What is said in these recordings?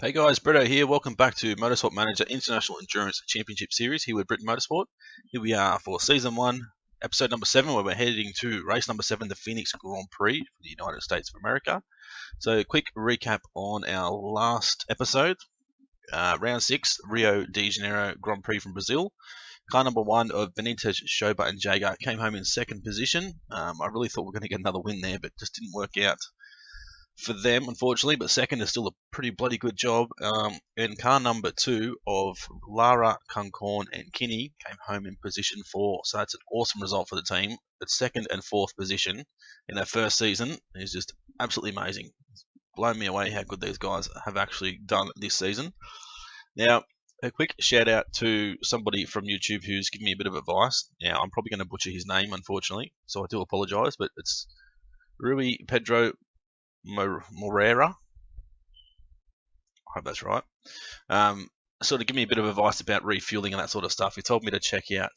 Hey guys, Bretto here. Welcome back to Motorsport Manager International Endurance Championship Series here with Britton Motorsport. Here we are for Season 1, Episode number 7, where we're heading to race number 7, the Phoenix Grand Prix for the United States of America. So, quick recap on our last episode. Round 6, Rio de Janeiro Grand Prix from Brazil. Car number 1 of Benitez, Schober and Jager came home in second position. I really thought we were going to get another win there, but just didn't work out for them, unfortunately, but second is still a pretty bloody good job. And car number 2 of Lara, Kunkorn and Kinney came home in position 4, so that's an awesome result for the team. But second and fourth position in their first season is just absolutely amazing. It's blown me away how good these guys have actually done this season. Now, a quick shout out to somebody from YouTube who's given me a bit of advice. Now, I'm probably going to butcher his name, unfortunately, so I do apologise, but it's Rui Pedro Moreira, I hope that's right. Sort of give me a bit of advice about refueling and that sort of stuff. He told me to check out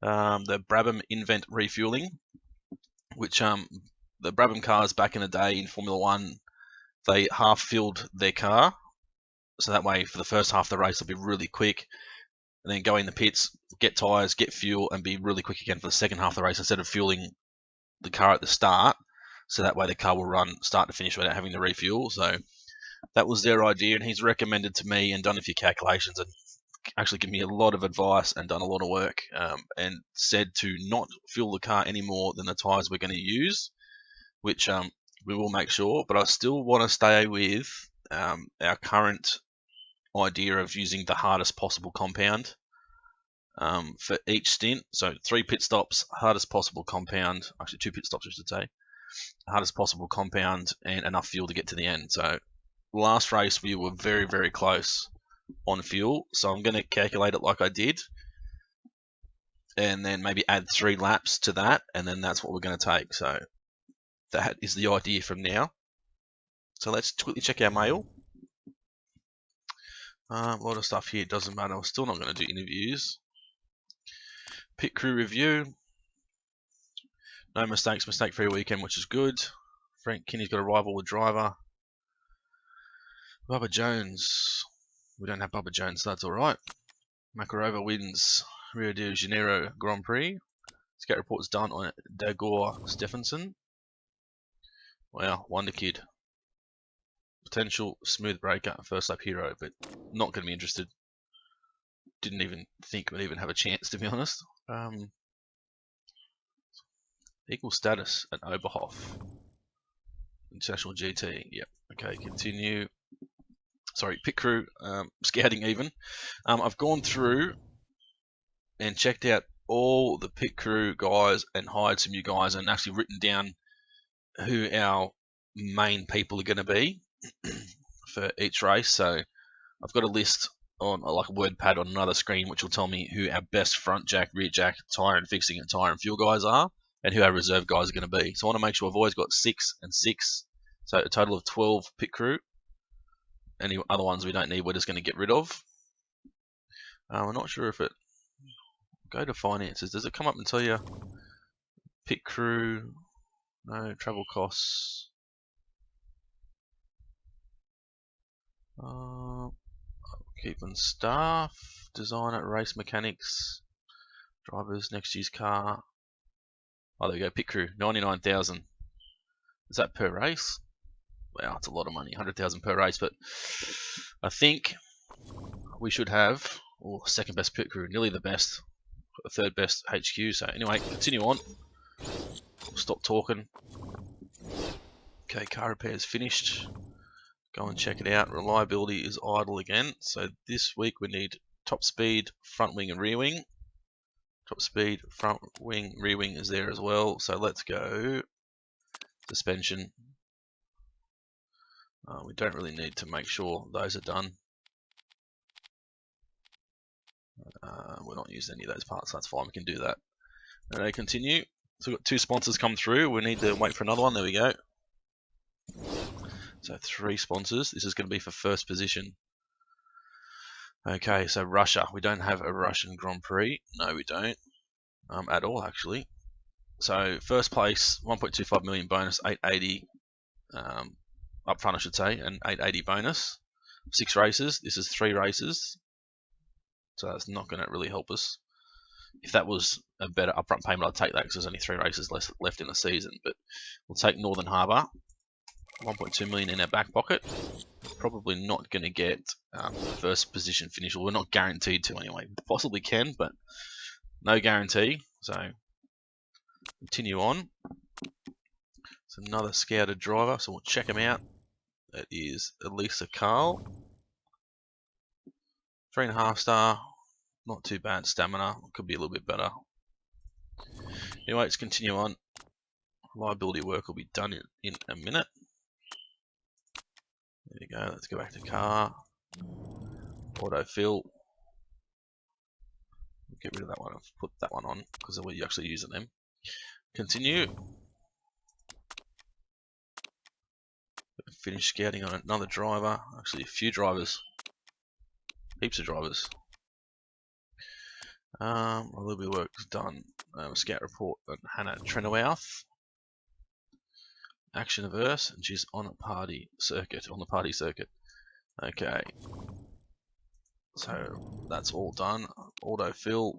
the Brabham Invent refueling, which the Brabham cars back in the day in Formula 1, they half filled their car, so that way for the first half of the race they'll be really quick, and then go in the pits, get tyres, get fuel, and be really quick again for the second half of the race instead of fueling the car at the start. So that way the car will run start to finish without having to refuel. So that was their idea, and he's recommended to me and done a few calculations and actually given me a lot of advice and done a lot of work, and said to not fuel the car any more than the tyres we're going to use, which we will make sure. But I still want to stay with our current idea of using the hardest possible compound for each stint. So 3 pit stops, hardest possible compound, actually 2 pit stops I should say, hardest possible compound and enough fuel to get to the end. So last race we were very, very close on fuel, so I'm going to calculate it like I did and then maybe add 3 laps to that, and then that's what we're going to take. So that is the idea from now. So let's quickly check our mail. A lot of stuff here, doesn't matter. I'm still not going to do interviews. Pit crew review. No mistakes, mistake-free weekend, which is good. Frank Kinney's got a rival with driver. Bubba Jones. We don't have Bubba Jones, so that's alright. Makarova wins Rio de Janeiro Grand Prix. Skate report's done on Dagor Stephenson. Wow, wonder kid. Potential smooth breaker, first lap hero, but not going to be interested. Didn't even think we'd even have a chance, to be honest. Equal status at Oberhof. International GT. Yep. Okay, continue. Sorry, pit crew. Scouting even. I've gone through and checked out all the pit crew guys and hired some new guys and actually written down who our main people are going to be for each race. So I've got a list on like a word pad on another screen which will tell me who our best front jack, rear jack, tyre and fixing and tyre and fuel guys are, and who our reserve guys are going to be. So I want to make sure I've always got 6 and 6, so a total of 12 pit crew. Any other ones we don't need, we're just going to get rid of. I'm not sure if it... Go to finances. Does it come up and tell you pit crew? No, travel costs. Keeping staff, designer, race mechanics, drivers, next year's car. Oh, there we go, pit crew, 99,000. Is that per race? Wow, it's a lot of money, 100,000 per race, but I think we should have second best pit crew, nearly the best, third best HQ. So anyway, continue on. Stop talking. Okay, car repairs finished. Go and check it out. Reliability is idle again. So this week we need top speed, front wing and rear wing. Top speed, front wing, rear wing is there as well. So let's go suspension. We don't really need to make sure those are done. We're not using any of those parts, so that's fine, we can do that. And they continue. So we've got 2 sponsors come through. We need to wait for another one. There we go. So 3 sponsors. This is going to be for first position. Okay, so Russia. We don't have a Russian Grand Prix. No, we don't. At all, actually. So first place, 1.25 million bonus, 880 up front, I should say, and 880 bonus. 6 races. This is 3 races, so that's not going to really help us. If that was a better upfront payment, I'd take that because there's only 3 races left in the season. But we'll take Northern Harbour, 1.2 million in our back pocket. Probably not going to get first position finish. Well, we're not guaranteed to anyway. Possibly can, but no guarantee. So continue on. It's another scouted driver, so we'll check him out. That is Elisa Carl. 3.5 star. Not too bad stamina. Could be a little bit better. Anyway, let's continue on. Liability work will be done in a minute. There you go. Let's go back to car. Autofill. Get rid of that one and put that one on because we're actually using them. Continue. Finish scouting on another driver. Actually, a few drivers. Heaps of drivers. A little bit of work is done. Scout report on Hannah Trenowouth. Action averse, and she's on a party circuit. On the party circuit. Okay. So that's all done. Autofill.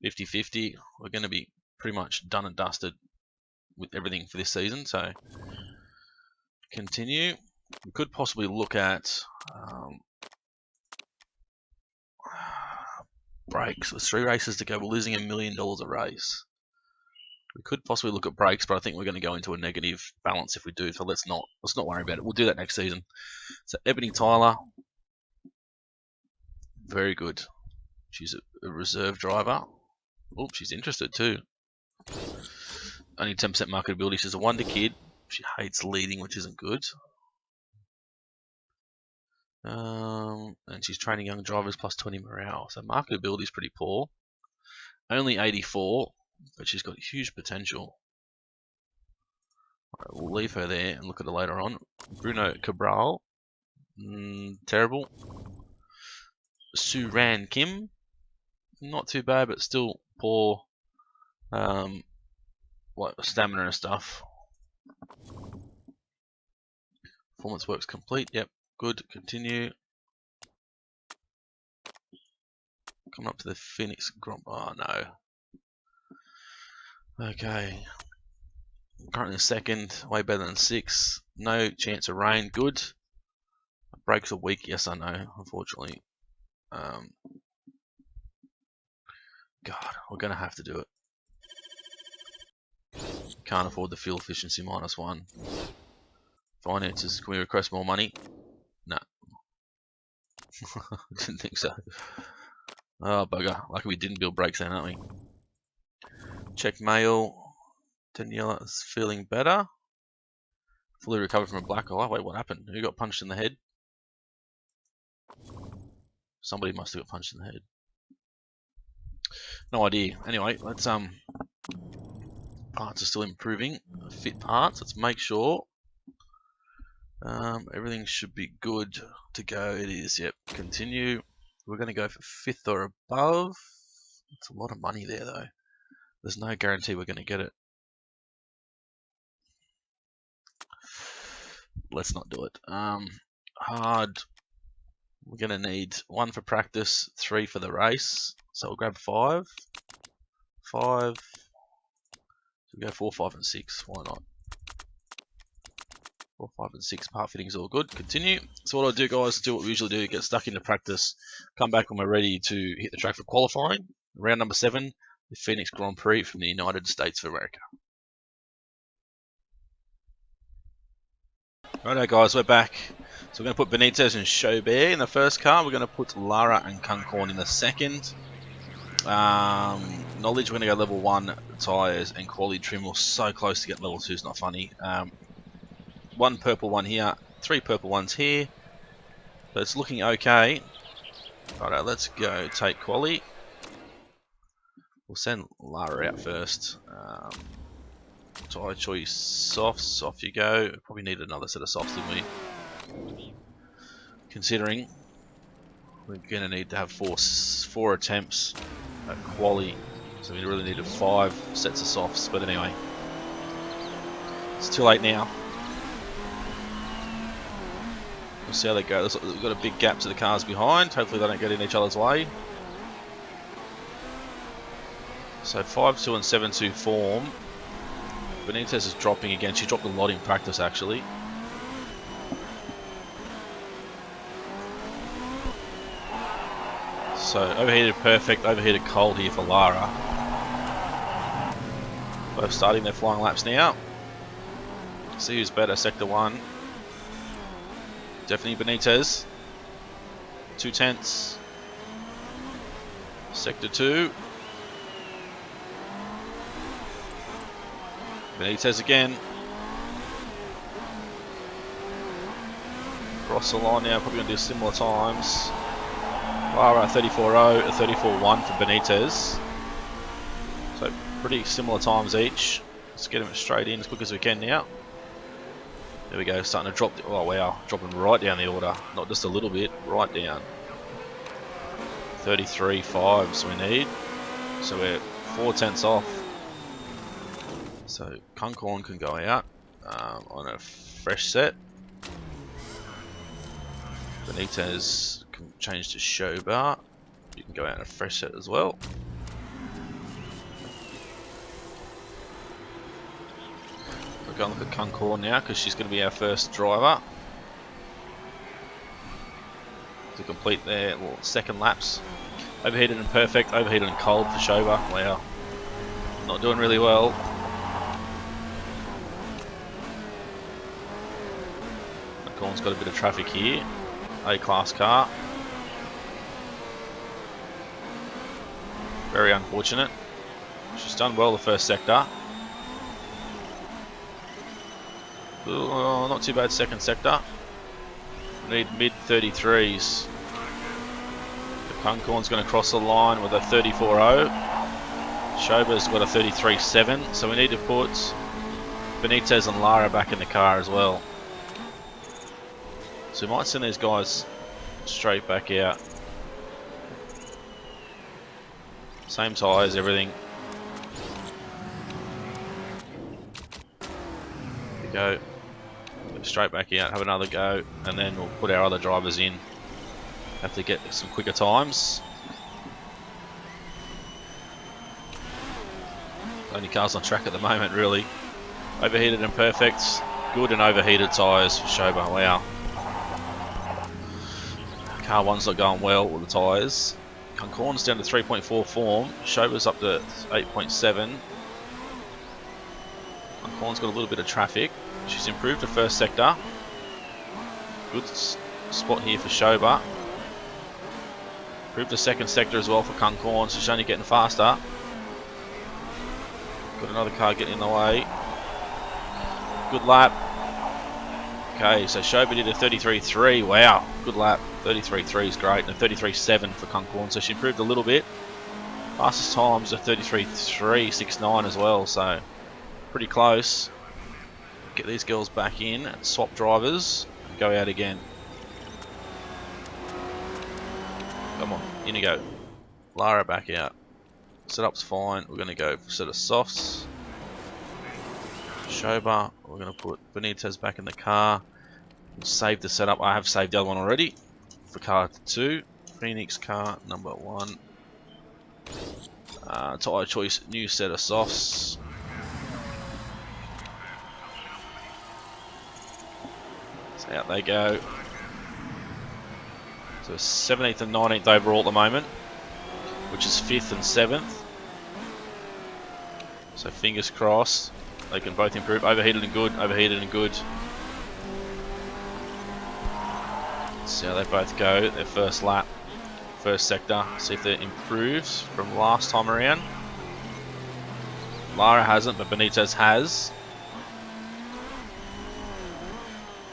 50-50. We're going to be pretty much done and dusted with everything for this season. So continue. We could possibly look at brakes. There's 3 races to go. We're losing $1 million a race. We could possibly look at brakes, but I think we're going to go into a negative balance if we do. So let's not worry about it. We'll do that next season. So Ebony Tyler, very good. She's a reserve driver. Oh, she's interested too. Only 10% marketability. She's a wonder kid. She hates leading, which isn't good. And she's training young drivers plus 20 morale. So marketability is pretty poor. Only 84, but she's got huge potential. Right, we'll leave her there and look at her later on. Bruno Cabral, terrible. Suran Kim, not too bad, but still poor. Like stamina and stuff. Performance works complete. Yep. Good, continue. Coming up to the Phoenix Grand. Oh no. Okay. Currently second, way better than 6. No chance of rain. Good. Brakes are weak. Yes, I know. Unfortunately. God, we're gonna have to do it. Can't afford the fuel efficiency -1. Finances. Can we request more money? No. Didn't think so. Oh, bugger. Lucky we didn't build brakes then, aren't we? Check mail. Daniela is feeling better. Fully recovered from a black eye. Wait, what happened? Who got punched in the head? Somebody must have got punched in the head. No idea. Anyway, let's parts are still improving. Fit parts. Let's make sure. Everything should be good to go. It is. Yep. Continue. We're going to go for 5th or above. It's a lot of money there, though. There's no guarantee we're going to get it. Let's not do it. Hard. We're going to need 1 for practice, 3 for the race. So we'll grab 5. 5. So we go 4, 5, and 6. Why not? 4, 5, and 6 part fitting is all good. Continue. So what I'll do, guys, do what we usually do, get stuck into practice, come back when we're ready to hit the track for qualifying. Round number 7, the Phoenix Grand Prix from the United States of America. Righto, guys, we're back. So we're going to put Benitez and Chaubert in the first car. We're going to put Lara and Kunkorn in the second. Knowledge, we're going to go level 1 tyres and quality trim. We're so close to get level 2, it's not funny. 1 purple one here, 3 purple ones here. So it's looking okay. Alright, let's go take quali. We'll send Lara out first. Tyre choice softs, off you go. Probably need another set of softs, didn't we? Considering we're going to need to have 4 attempts at quali. So we really needed 5 sets of softs. But anyway, it's too late now. We'll see how they go. We've got a big gap to the cars behind. Hopefully they don't get in each other's way. So 5-2 and 7-2 form. Benitez is dropping again. She dropped a lot in practice actually. So overheated perfect, overheated cold here for Lara. Both starting their flying laps now. See who's better, sector 1. Definitely Benitez. 2 tenths. Sector 2. Benitez again. Cross the line now, probably going to do similar times. Lara 34.0, a 34.1 for Benitez. So pretty similar times each. Let's get them straight in as quick as we can now. There we go, starting to drop. Oh wow, dropping right down the order. Not just a little bit, right down. 33.5s we need. So we're 4 tenths off. So Kunkorn can go out on a fresh set. Benitez can change to Shobar. You can go out on a fresh set as well. We'll go and look at Kunkorn now because she's going to be our first driver to complete their second laps. Overheated and perfect, overheated and cold for Shobar. Wow, not doing really well. Kunkorn's got a bit of traffic here. A-class car. Very unfortunate. She's done well the first sector. Not too bad second sector. We need mid 33s. Kunkorn's going to cross the line with a 34.0. Shobar's got a 33.7. So we need to put Benitez and Lara back in the car as well. So we might send these guys straight back out. Same tyres, everything. There we go. Straight back out, have another go, and then we'll put our other drivers in. Have to get some quicker times. Only cars on track at the moment, really. Overheated and perfect. Good and overheated tyres for Shobar. Wow. Car 1's not going well with the tyres. Kunkorn's down to 3.4 form. Shobar's up to 8.7. Kunkorn's got a little bit of traffic. She's improved her first sector. Good spot here for Shobar. Improved the second sector as well for Kunkorn, so she's only getting faster. Got another car getting in the way. Good lap. Okay, so Shobar did a 33.3. Wow, good lap. 33.3 is great, and a 33.7 for Kunkorn, so she improved a little bit. Fastest times a 33.369 as well, so pretty close. Get these girls back in and swap drivers and go out again. Come on, in you go. Lara back out. Setup's fine. We're going to go for set of softs. Shobar, we're going to put Benitez back in the car. We'll save the setup. I have saved the other one already for car 2. Phoenix car number 1. Tyre choice, new set of softs. So out they go. So 17th and 19th overall at the moment, which is 5th and 7th. So fingers crossed they can both improve. Overheated and good, overheated and good. Let's see how they both go. Their first lap, first sector. See if that improves from last time around. Lara hasn't, but Benitez has.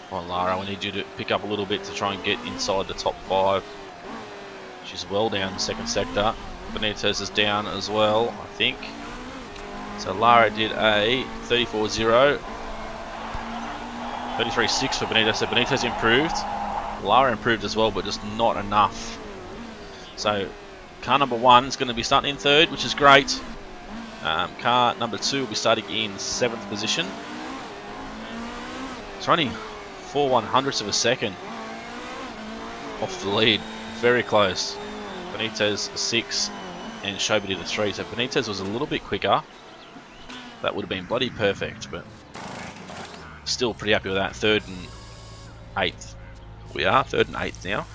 Come on, Lara, we need you to pick up a little bit to try and get inside the top 5. She's well down the second sector. Benitez is down as well, I think. So Lara did a 34.0. 33.6 for Benitez. So Benitez improved. Lara improved as well, but just not enough. So car number 1 is going to be starting in 3rd, which is great. Car number 2 will be starting in 7th position. It's only 4/100ths of a second off the lead. Very close. Benitez 6 and Shobity to 3. So Benitez was a little bit quicker. That would have been bloody perfect, but still pretty happy with that. 3rd and 8th. We are 3rd and 8th now.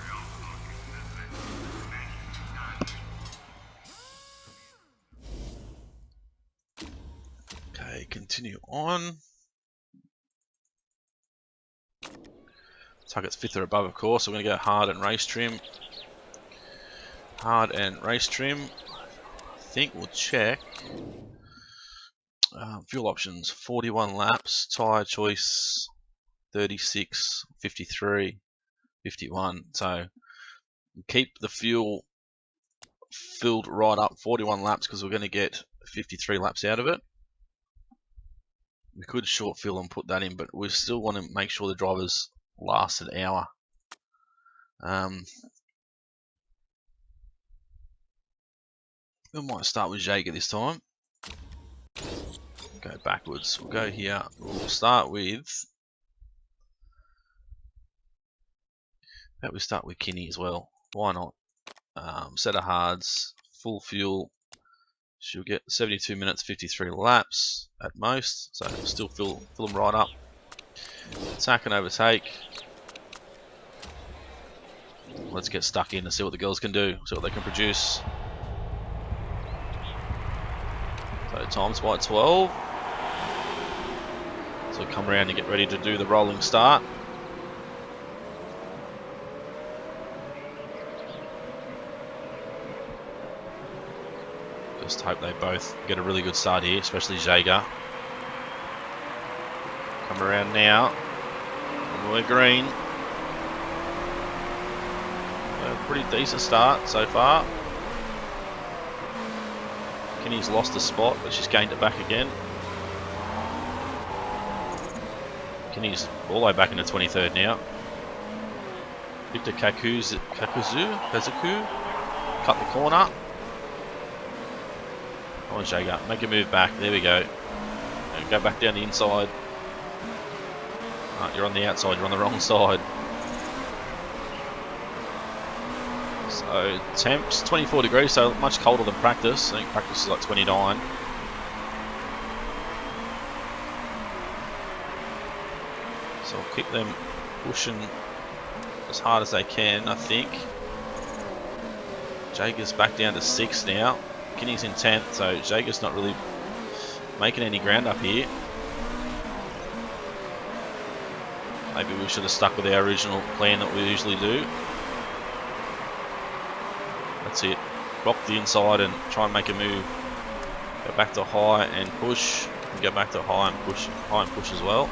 Okay, continue on. Target's 5th or above, of course. So we're going to go hard and race trim. Hard and race trim. I think we'll check. Fuel options, 41 laps. Tyre choice, 36, 53, 51. So keep the fuel filled right up 41 laps because we're going to get 53 laps out of it. We could short fuel and put that in, but we still want to make sure the drivers last an hour. We might start with Jaeger this time. Go backwards. We'll go here. We'll start with. We start with Kinney as well. Why not? Set of hards, full fuel. She'll get 72 minutes, 53 laps at most. So still fill them right up. Attack and overtake. Let's get stuck in and see what the girls can do. See what they can produce. So times by 12. So come around and get ready to do the rolling start. Just hope they both get a really good start here, especially Jaeger. Come around now. And we're green. A pretty decent start so far. Kinney's lost a spot, but she's gained it back again. Kinney's all the way back into 23rd now. Victor Kazuku cut the corner. Come on, Jaeger, make a move back. There we go. And go back down the inside. You're on the outside, you're on the wrong side. So temps 24 degrees, so much colder than practice. I think practice is like 29. So I'll keep them pushing as hard as they can, I think. Jaeger's back down to 6 now. Kinney's in 10th, so Jaeger's not really making any ground up here. Maybe we should have stuck with our original plan that we usually do. That's it. Rock the inside and try and make a move. Go back to high and push. And go back to high and push as well.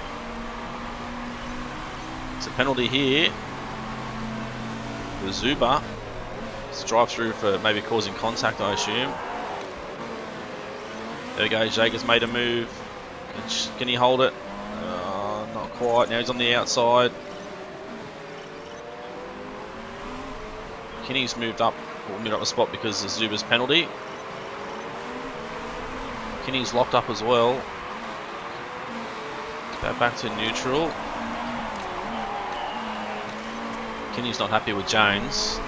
It's a penalty here. The Zuba. It's a drive through for maybe causing contact, I assume. There we go. Jaeger's made a move. Can he hold it? Not quite. Now he's on the outside. Kinney's moved up a spot because of Zuba's penalty. Kinney's locked up as well. Go back to neutral. Kinney's not happy with Jones.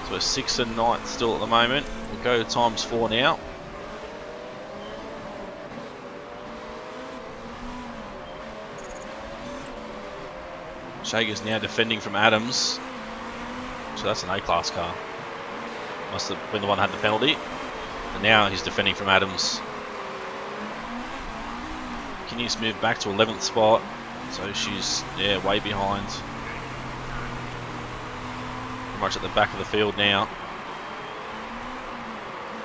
So we're 6th and 9th still at the moment. We'll go times 4 now. Jaeger's now defending from Adams. So that's an A-class car. Must have been the one that had the penalty. And now he's defending from Adams. Kinney's moved back to 11th spot. So she's, way behind. Pretty much at the back of the field now.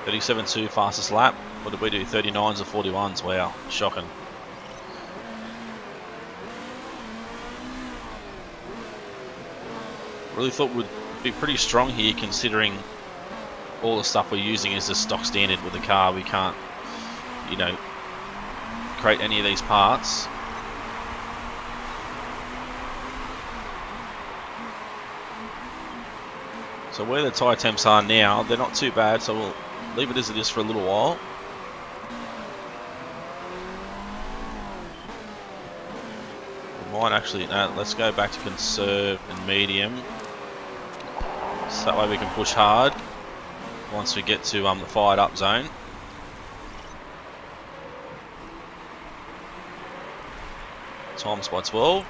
37.2 fastest lap. What did we do? 39s or 41s? Wow, shocking. Really thought we'd be pretty strong here considering all the stuff we're using is the stock standard with the car. We can't, create any of these parts. So where the tyre temps are now, they're not too bad, so we'll leave it as it is for a little while. might actually, no, let's go back to conserve and medium. So that way we can push hard once we get to the fired up zone. Times by 12.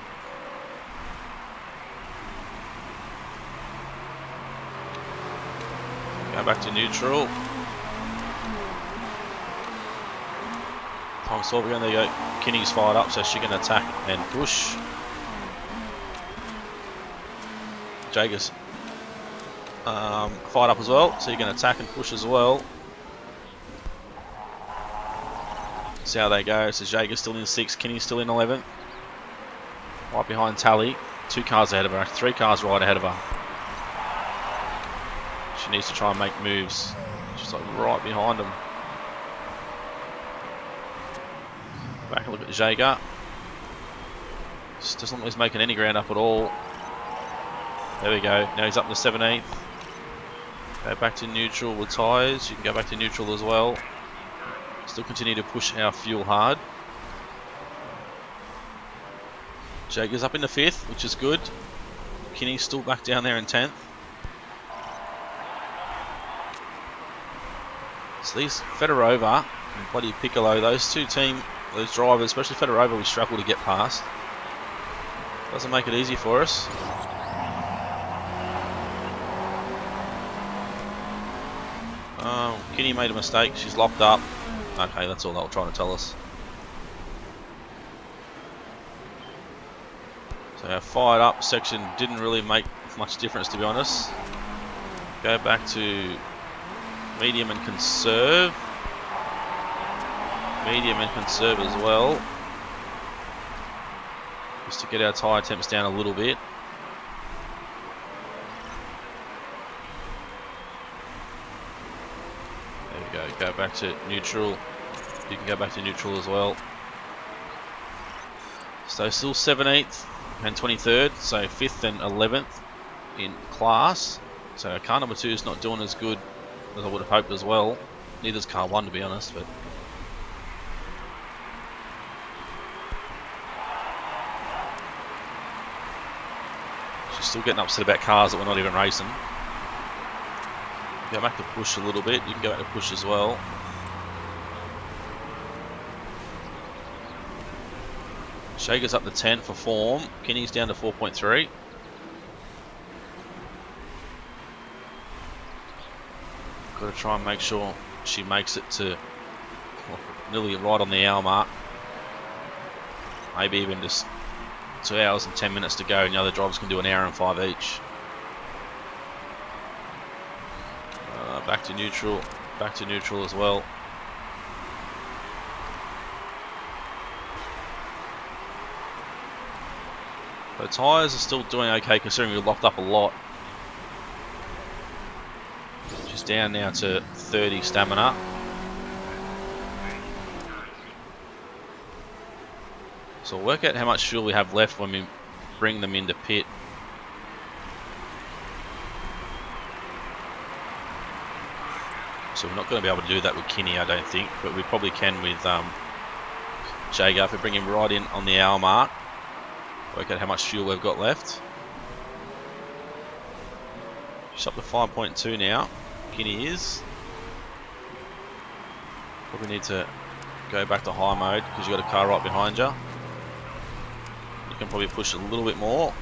Go back to neutral. Times 12 again, there you go. Kinney's fired up, so she can attack and push. Jager's fired up as well, so you can attack and push as well. See how they go. So Jager's still in 6th, Kinney's still in 11th. Right behind Tally. 2 cars ahead of her, 3 cars right ahead of her. She needs to try and make moves. She's like right behind them. Back and look at Jager. Just doesn't look like he's making any ground up at all. There we go. Now he's up to 17th. Go back to neutral with tyres. You can go back to neutral as well. Still continue to push our fuel hard. Jager's up in the 5th, which is good. Kinney's still back down there in 10th. So these Fedorova and bloody Piccolo, those drivers, especially Fedorova, we struggle to get past. Doesn't make it easy for us. Kinney made a mistake, she's locked up. Okay, that's all they were trying to tell us. So our fired up section didn't really make much difference, to be honest. Go back to medium and conserve. Medium and conserve as well. Just to get our tyre temps down a little bit. There we go. Go back to neutral. You can go back to neutral as well. So still 17th and 23rd. So 5th and 11th in class. So car number 2 is not doing as good as I would have hoped as well. Neither's car 1, to be honest, but she's still getting upset about cars that we're not even racing. Go back to push a little bit. You can go back to push as well. Shaker's up to 10 for form. Kinney's down to 4.3. Got to try and make sure she makes it to nearly right on the hour mark. Maybe even just 2 hours and 10 minutes to go, and the other drivers can do an hour and 5 each. Back to neutral as well. The tyres are still doing okay considering we locked up a lot. She's down now to 30 stamina. So we'll work out how much fuel we have left when we bring them into pit. So we're not going to be able to do that with Kinney, I don't think, but we probably can with Jager. If we bring him right in on the hour mark, work out how much fuel we've got left. She's up to 5.2 now. Kinney is. Probably need to go back to high mode because you've got a car right behind you. You can probably push a little bit more.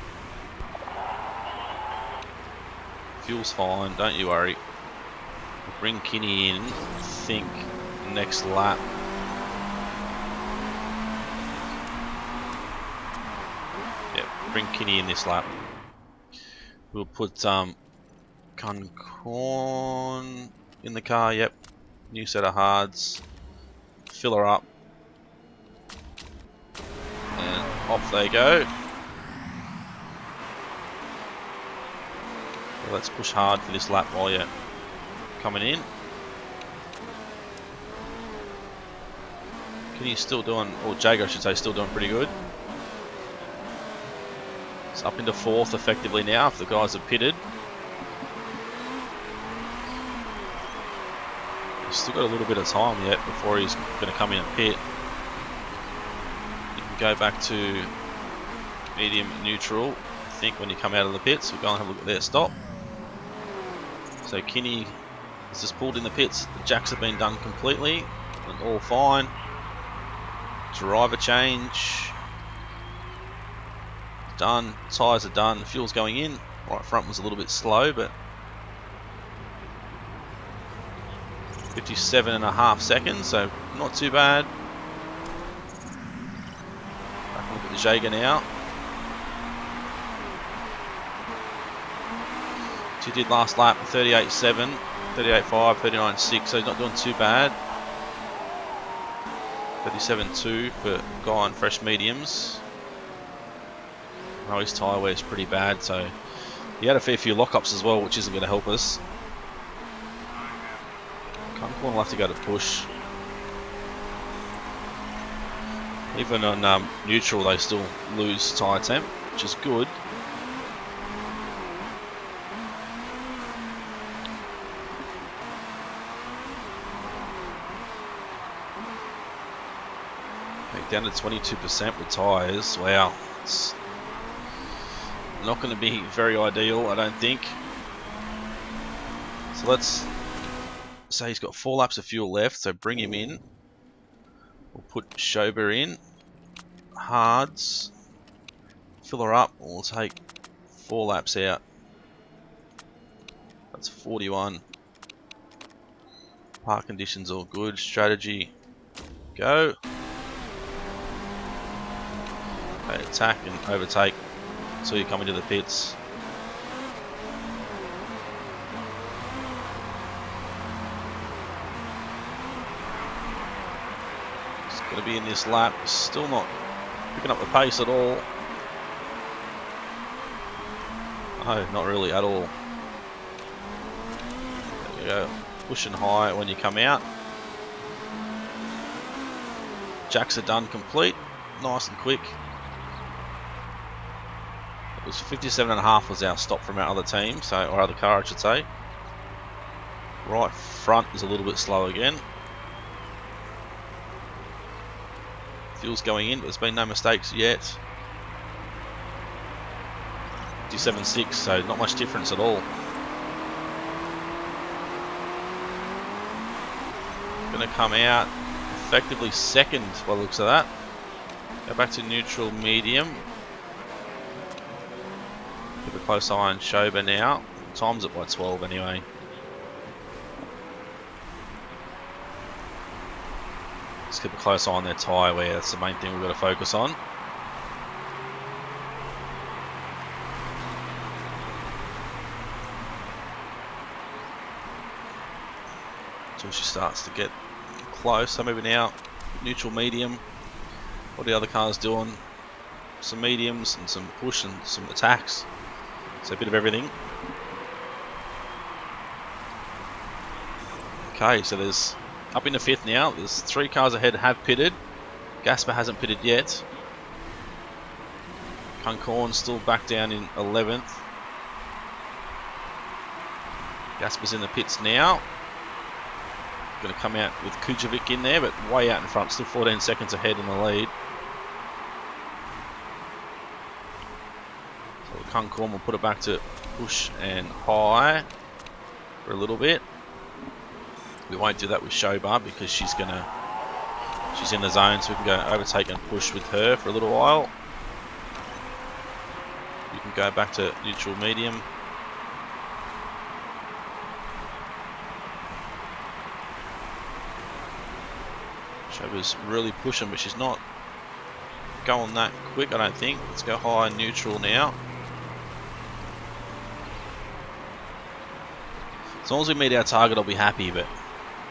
Fuel's fine, don't you worry. We'll bring Kinney in, I think, next lap. Yep, bring Kinney in this lap. We'll put Concorn in the car, yep. New set of hards. Fill her up. And off they go. So let's push hard for this lap while you're coming in. Kinney's still doing, or Jager I should say, still doing pretty good. It's up into 4th effectively now if the guys have pitted. He's still got a little bit of time yet before he's going to come in and pit. You can go back to medium, neutral. I think when you come out of the pits, we'll go and have a look at their stop. So Kinney has just pulled in the pits. The jacks have been done completely and all fine. Driver change done. Tyres are done. The fuel's going in. Right front was a little bit slow, but 57.5 seconds, so not too bad. Back and look at the Jaeger now. He did last lap 38.7, 38.5, 39.6, so he's not doing too bad. 37.2 for guy on fresh mediums. Oh, his tyre wear is pretty bad, so he had a fair few lockups as well, which isn't going to help us. Concord will have to go to push. Even on neutral, they still lose tyre temp, which is good. Down to 22% with tyres. Wow, it's not going to be very ideal, I don't think. So let's say he's got 4 laps of fuel left, so bring him in. We'll put Shober in. Hards. Fill her up. We'll take 4 laps out. That's 41. Park conditions all good. Strategy. Go. Okay, attack and overtake until you come into the pits. It's going to be in this lap. Still not picking up the pace at all. No, not really at all. There you go. Pushing high when you come out. Jacks are done complete. Nice and quick. It was 57.5 was our stop from our other team, so, or other car I should say. Right front is a little bit slow again. Fuel's going in, but there's been no mistakes yet. 57.6, so not much difference at all. Going to come out effectively second by the looks of that. Go back to neutral medium. Keep a close eye on Shober now. Times it by 12 anyway. Just keep a close eye on their tyre wear. That's the main thing we've got to focus on. Until she starts to get close. So maybe now neutral medium. What are the other cars doing? Some mediums and some push and some attacks. So a bit of everything. Okay, so there's up in the 5th now. There's 3 cars ahead have pitted. Gasper hasn't pitted yet. Kunkorn's still back down in 11th. Gasper's in the pits now. Going to come out with Kujovic in there, but way out in front. Still 14 seconds ahead in the lead. Kunkorn will put it back to push and high for a little bit. We won't do that with Shober because she's in the zone, so we can go overtake and push with her for a little while. You can go back to neutral medium. Shober's really pushing, but she's not going that quick, I don't think. Let's go high and neutral now. As long as we meet our target, I'll be happy, but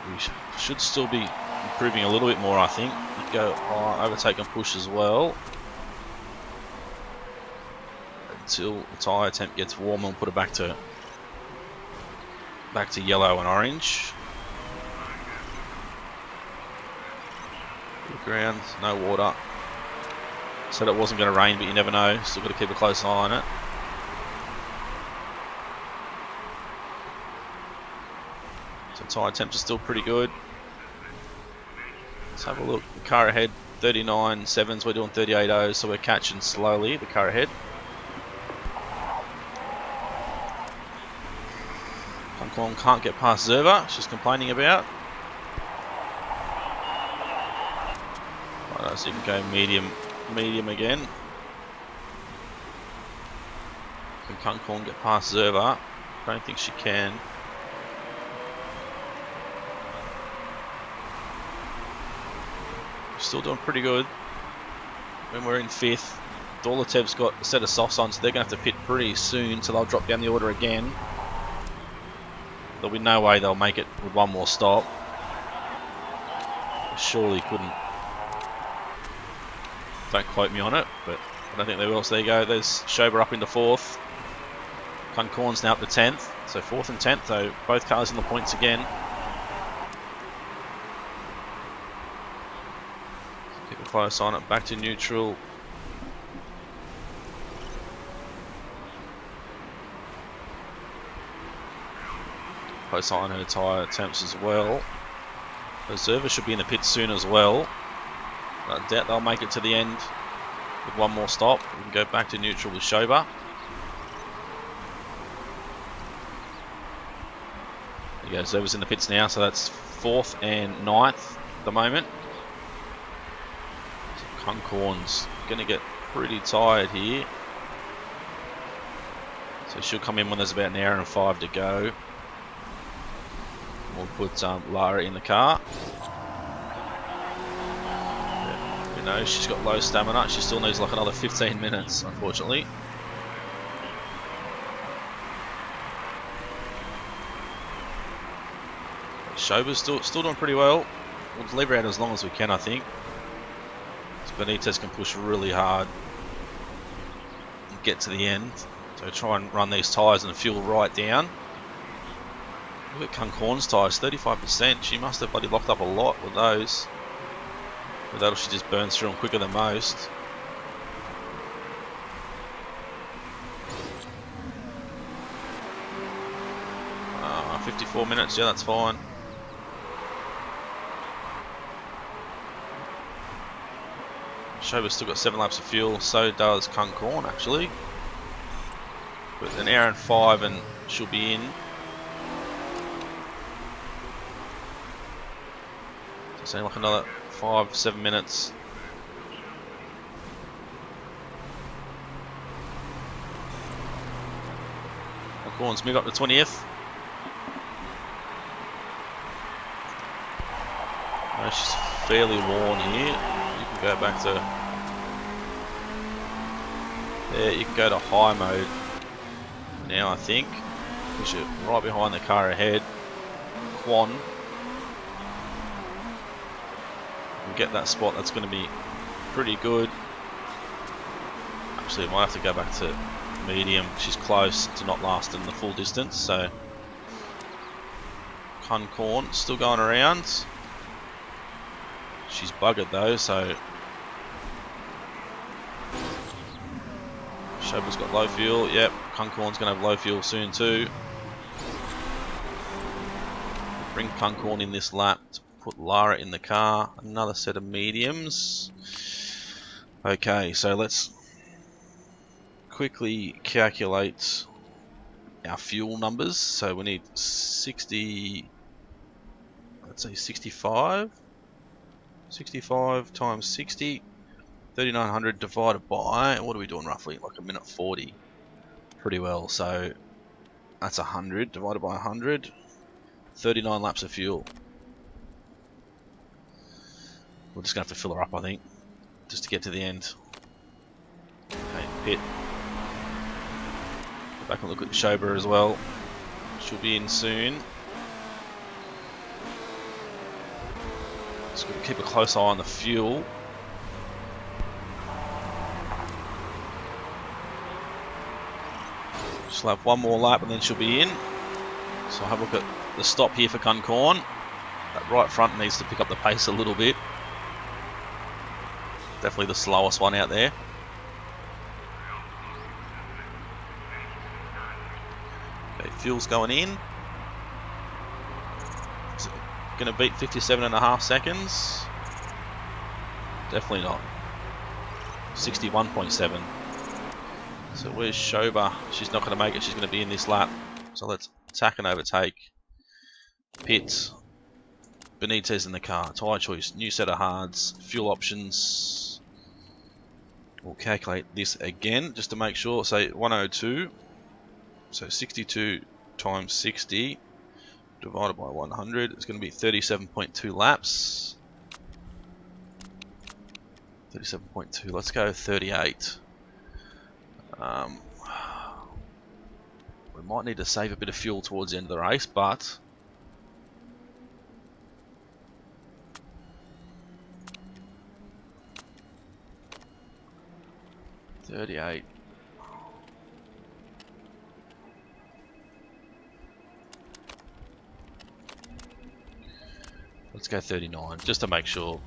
we should still be improving a little bit more, I think. You go high, overtake and push as well. Until the tyre temp gets warm, and we'll put it back to yellow and orange. Look around, no water. Said it wasn't going to rain, but you never know. Still got to keep a close eye on it. So tyre temps are still pretty good. Let's have a look. The car ahead 39.7s, we're doing 38.0s, so we're catching slowly the car ahead. Concorn can't get past Zerva, she's complaining about. Right, so you can go medium again. Can Concorn get past Zerva? Don't think she can. Still doing pretty good. When we're in 5th, Dolatev's got a set of softs on, so they're going to have to pit pretty soon, so they'll drop down the order again. There'll be no way they'll make it with one more stop. Surely couldn't. Don't quote me on it, but I don't think they will. So there you go. There's Schober up into 4th. Concorn's now up to 10th. So 4th and 10th, though. Both cars in the points again. Keep a close on it. Back to neutral. Close eye on her tyre attempts as well. The Zerva should be in the pit soon as well. I doubt they'll make it to the end with one more stop. We can go back to neutral with Schober. There you go, Zerva's in the pits now, so that's 4th and 9th at the moment. So Concorn's going to get pretty tired here. So she'll come in when there's about an hour and 5 to go. We'll put Lara in the car. Yeah, you know, she's got low stamina. She still needs like another 15 minutes, unfortunately. Schober's still doing pretty well. We'll leave her out as long as we can, I think. So Benitez can push really hard and get to the end. So try and run these tyres and the fuel right down. Look at Concorn's tyres, 35%. She must have bloody locked up a lot with those. With that, she just burns through them quicker than most. 54 minutes, yeah, that's fine. Schober's still got 7 laps of fuel, so does Concorn actually. But an hour and 5 and she'll be in. So like another 5-7 minutes. Concorn's moved up to 20th. No, she's fairly worn here. You can go back to there. You can go to high mode now, I think. Push it right behind the car ahead. Quan. And get that spot. That's going to be pretty good. Actually, might have to go back to medium. She's close to not lasting the full distance. So Concorn still going around. She's buggered though, so Schober's got low fuel. Yep, Concorn's going to have low fuel soon too. Bring Concorn in this lap to put Lara in the car. Another set of mediums. Okay, so let's quickly calculate our fuel numbers. So we need 60, let's say 65. 65 times 60, 3900 divided by, what are we doing roughly? Like a minute 40. Pretty well, so that's 100 divided by 100. 39 laps of fuel. We're just going to have to fill her up, I think, just to get to the end. Okay, pit. Go back and look at Schober as well. She'll be in soon. Just got to keep a close eye on the fuel. She'll have one more lap and then she'll be in. So I'll have a look at the stop here for Concorn. That right front needs to pick up the pace a little bit. Definitely the slowest one out there. Okay, fuel's going in. Going to beat 57.5 seconds. Definitely not. 61.7. So where's Shoba? She's not going to make it. She's going to be in this lap. So let's attack and overtake. Pits. Benitez in the car. Tyre choice. New set of hards. Fuel options. We'll calculate this again just to make sure. So 102. So 62 times 60 divided by 100 is going to be 37.2 laps. 37.2. Let's go 38. We might need to save a bit of fuel towards the end of the race, but $38. Let's go 39, just to make sure.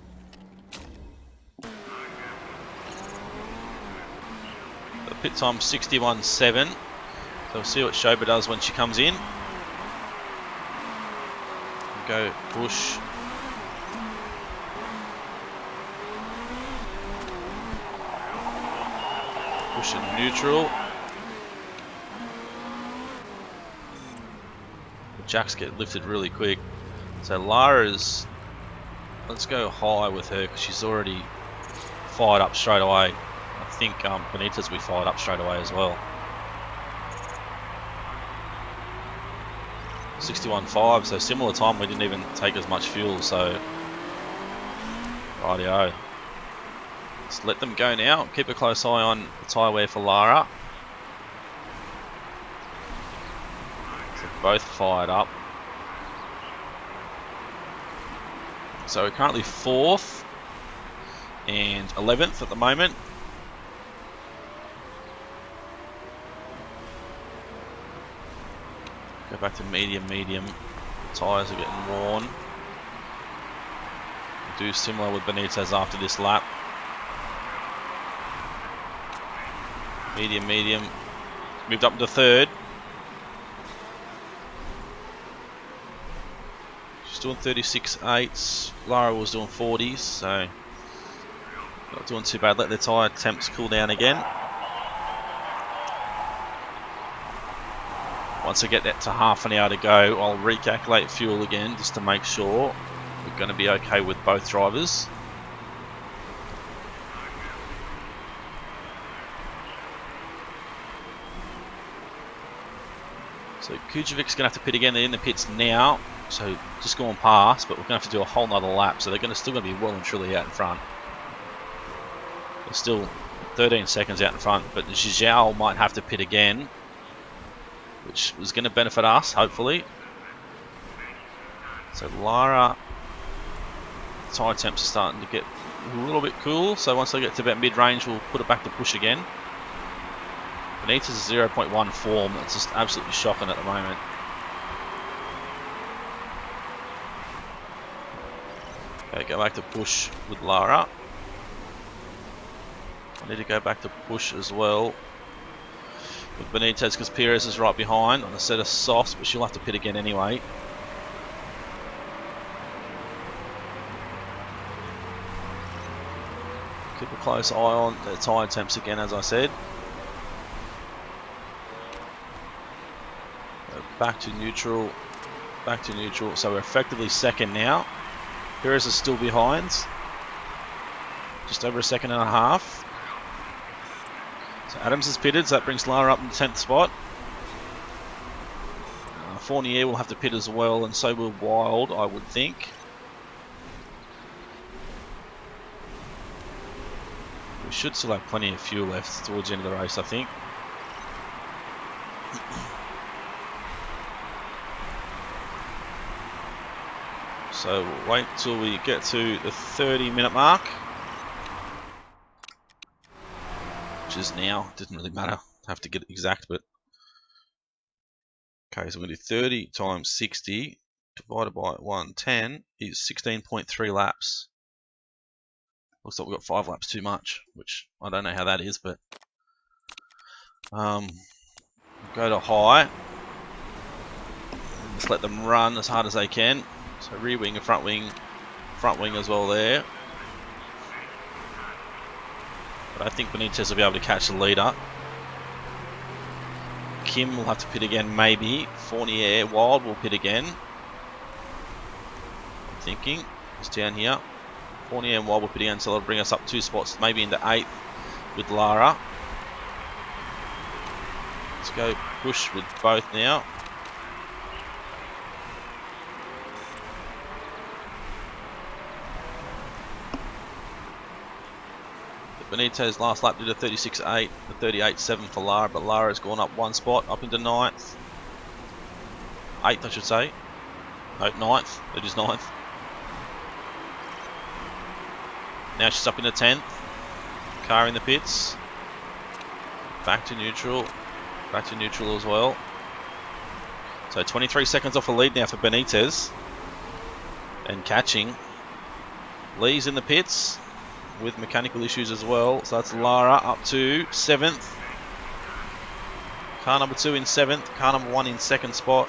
The pit time 61.7. So we'll see what Shoba does when she comes in. Go push. Push and neutral. The jacks get lifted really quick. So Lara's, let's go high with her because she's already fired up straight away. I think Benitez will be fired up straight away as well. 61.5, so similar time. We didn't even take as much fuel, so rightio. Let's let them go now. Keep a close eye on the tyre wear for Lara. So both fired up. So we're currently 4th and 11th at the moment. Go back to medium. The tyres are getting worn. Do similar with Benitez after this lap. Medium. Moved up to 3rd. She's doing 36.8. Lara was doing 40s, so not doing too bad. Let the tyre temps cool down again. Once I get that to half an hour to go, I'll recalculate fuel again just to make sure we're going to be okay with both drivers. So Kujovic's going to have to pit again. They're in the pits now, so just going past, but we're going to have to do a whole nother lap. So they're still going to be well and truly out in front. They're still 13 seconds out in front, but Zhao might have to pit again, which is going to benefit us, hopefully. So Lara, tyre temps are starting to get a little bit cool, so once they get to about mid-range, we'll put it back to push again. Benitez is 0.1 form. That's just absolutely shocking at the moment. Okay, go back to push with Lara. I need to go back to push as well with Benitez because Perez is right behind on a set of softs, but she'll have to pit again anyway. Keep a close eye on the tyre temps again, as I said. Back to neutral, so we're effectively 2nd now. Perez is still behind, just over a 1.5 seconds. So Adams is pitted, so that brings Lara up in the 10th spot. Fournier will have to pit as well, and so will Wild, I would think. We should still have plenty of fuel left towards the end of the race, I think. So we'll wait till we get to the 30-minute mark, which is now. Didn't really matter. Have to get it exact, but okay. So we're going to do 30 times 60 divided by 110 is 16.3 laps. Looks like we've got 5 laps too much, which I don't know how that is, but go to high. Just let them run as hard as they can. So rear wing and front wing as well there. But I think Benitez will be able to catch the leader. Kim will have to pit again, maybe. Fournier, Wild will pit again. I'm thinking. It's down here. Fournier and Wild will pit again, so that'll bring us up 2 spots, maybe into 8th with Lara. Let's go push with both now. Benitez last lap did a 36.8, a 38.7 for Lara, but Lara's gone up 1 spot, up into 9th. 8th, I should say. No, 9th. It is 9th. Now she's up into 10th. Car in the pits. Back to neutral. Back to neutral as well. So 23 seconds off the lead now for Benitez. And catching. Lee's in the pits with mechanical issues as well. So that's Lara up to 7th. Car number 2 in 7th. Car number 1 in 2nd spot.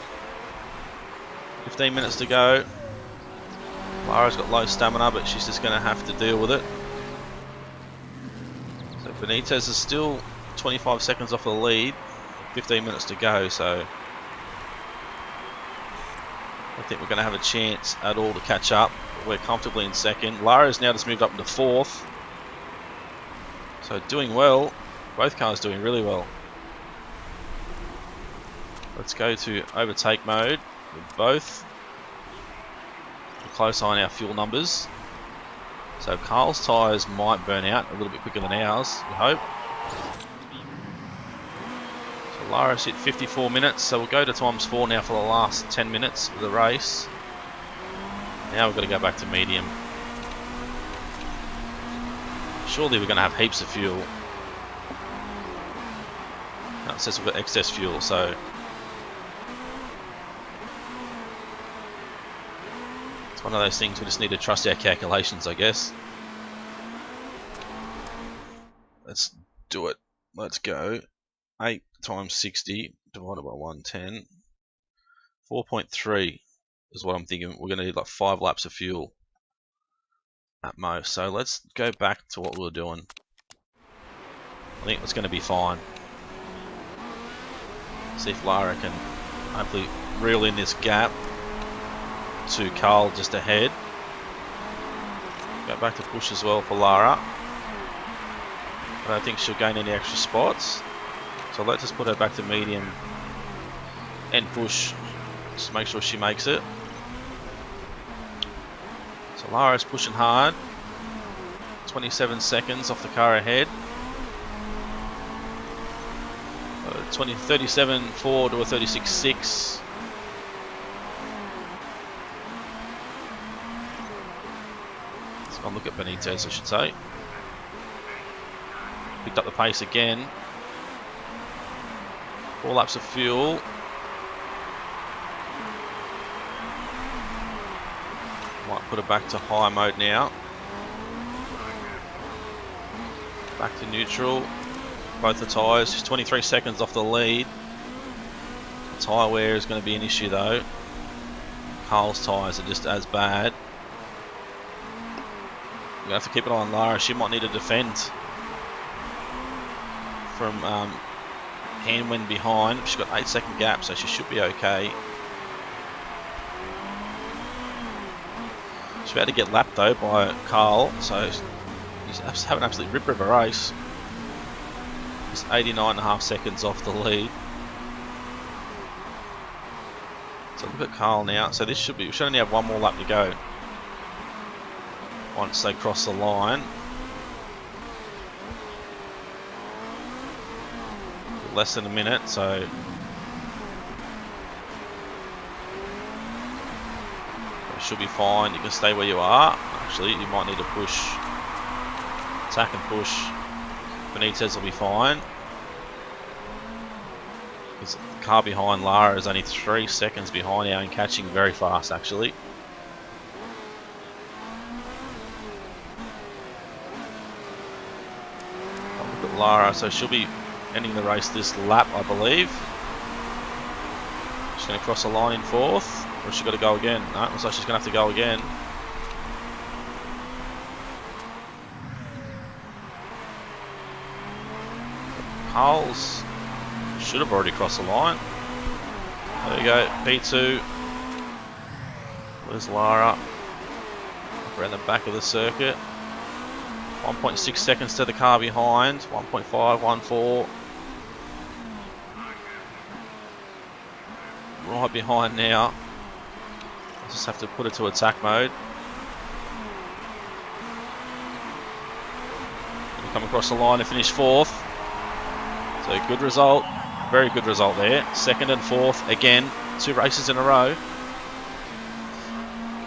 15 minutes to go. Lara's got low stamina, but she's just going to have to deal with it. So Benitez is still 25 seconds off the lead. 15 minutes to go, so I think we're going to have a chance at all to catch up. We're comfortably in 2nd. Lara's now just moved up into 4th. So doing well. Both cars doing really well. Let's go to overtake mode with both. Keep a close eye on our fuel numbers. So Carl's tyres might burn out a little bit quicker than ours, we hope. So Lara's hit 54 minutes, so we'll go to ×4 now for the last 10 minutes of the race. Now we've got to go back to medium. Surely we're going to have heaps of fuel. No, it says we've got excess fuel, so it's one of those things we just need to trust our calculations, I guess. Let's do it. Let's go. 8 times 60 divided by 110. 4.3 is what I'm thinking. We're going to need like 5 laps of fuel at most. So let's go back to what we were doing. I think it's going to be fine. See if Lara can hopefully reel in this gap to Carl just ahead. Go back to push as well for Lara. I don't think she'll gain any extra spots. So let's just put her back to medium and push. Just make sure she makes it. So Lara's pushing hard. 27 seconds off the car ahead. 37.4 to a 36.6. Let's go and look at Benitez, I should say. Picked up the pace again. 4 laps of fuel. Might put it back to high mode now. Back to neutral. Both the tyres, just 23 seconds off the lead. Tyre wear is going to be an issue though. Carl's tyres are just as bad. We're going to have to keep an eye on Lara. She might need to defend from hand wind behind. She's got 8-second gap, so she should be okay. She's about to get lapped though by Carl, so he's having an absolute ripper of a race. Just 89.5 seconds off the lead. So look at Carl now. So this should be, we should only have 1 more lap to go once they cross the line. Less than a minute, so it should be fine. You can stay where you are. Actually, you might need to push, attack and push. Benitez will be fine. Because the car behind Lara is only 3 seconds behind now and catching very fast actually. I'll look at Lara, so she'll be ending the race this lap, I believe. She's going to cross the line in 4th, or has she got to go again? No, it looks like she's going to have to go again. Hulls should have already crossed the line. There we go, P2. Where's Lara? Around the back of the circuit. 1.6 seconds to the car behind. 1.514. Right behind now. I just have to put it to attack mode. We'll come across the line and finish 4th. So good result. Very good result there. 2nd and 4th again. 2 races in a row.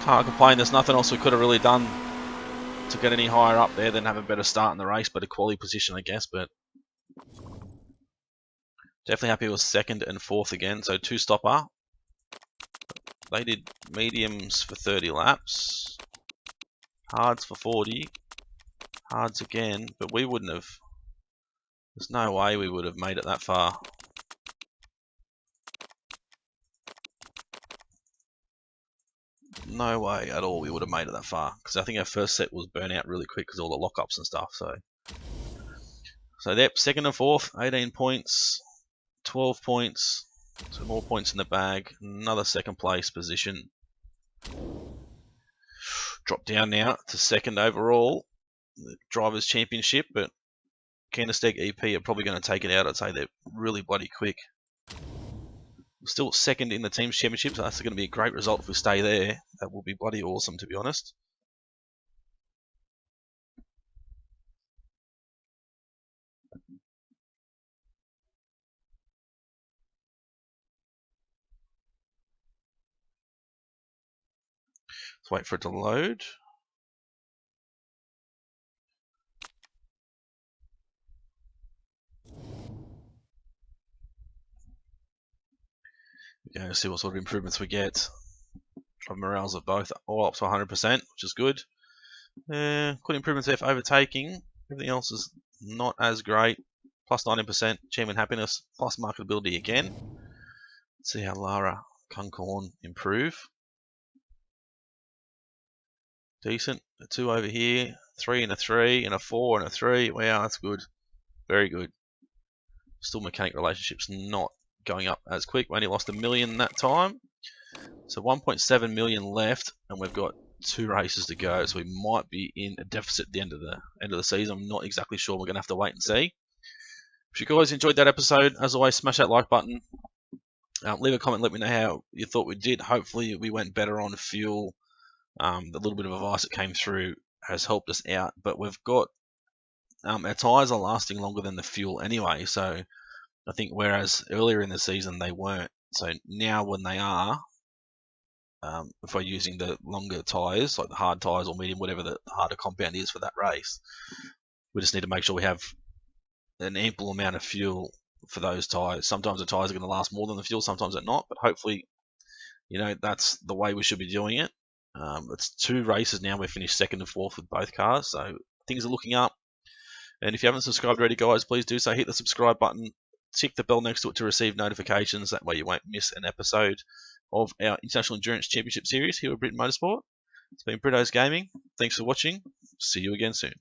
Can't complain. There's nothing else we could have really done to get any higher up there than have a better start in the race, but a quality position, I guess. But definitely happy with 2nd and 4th again. So 2 stopper. They did mediums for 30 laps, hards for 40, hards again, but we wouldn't have. There's no way we would have made it that far. No way at all we would have made it that far, because I think our first set was burnt out really quick because all the lockups and stuff. So yep, 2nd and 4th, 18 points, 12 points, so more points in the bag. Another 2nd place position. Drop down now to 2nd overall, the Drivers' Championship, but Canisteg EP are probably going to take it out. I'd say they're really bloody quick. Still 2nd in the Teams Championship, so that's going to be a great result if we stay there. That will be bloody awesome, to be honest. Let's wait for it to load. We're going to see what sort of improvements we get. Morales are both all up to 100%, which is good. Good improvements there for overtaking. Everything else is not as great. Plus 19% chairman happiness, plus marketability again. Let's see how Lara Kunkorn improve. Decent. A 2 over here, 3 and a 3, and a 4 and a 3. Wow, that's good. Very good. Still mechanic relationships not going up as quick. We only lost $1 million that time. So 1.7 million left, and we've got 2 races to go. So we might be in a deficit at the end of the season. I'm not exactly sure. We're going to have to wait and see. If you guys enjoyed that episode, as always, smash that like button. Leave a comment. Let me know how you thought we did. Hopefully, we went better on fuel. The little bit of advice that came through has helped us out. But we've got our tyres are lasting longer than the fuel anyway. So I think whereas earlier in the season they weren't. So now when they are, if we're using the longer tyres, like the hard tyres or medium, whatever the harder compound is for that race, we just need to make sure we have an ample amount of fuel for those tyres. Sometimes the tyres are going to last more than the fuel, sometimes they're not, but hopefully, that's the way we should be doing it. It's 2 races now. We've finished 2nd and 4th with both cars, so things are looking up. And if you haven't subscribed already, guys, please do so. Hit the subscribe button, tick the bell next to it to receive notifications. That way you won't miss an episode of our International Endurance Championship Series here at Britton Motorsport. It's been Britto's Gaming. Thanks for watching. See you again soon.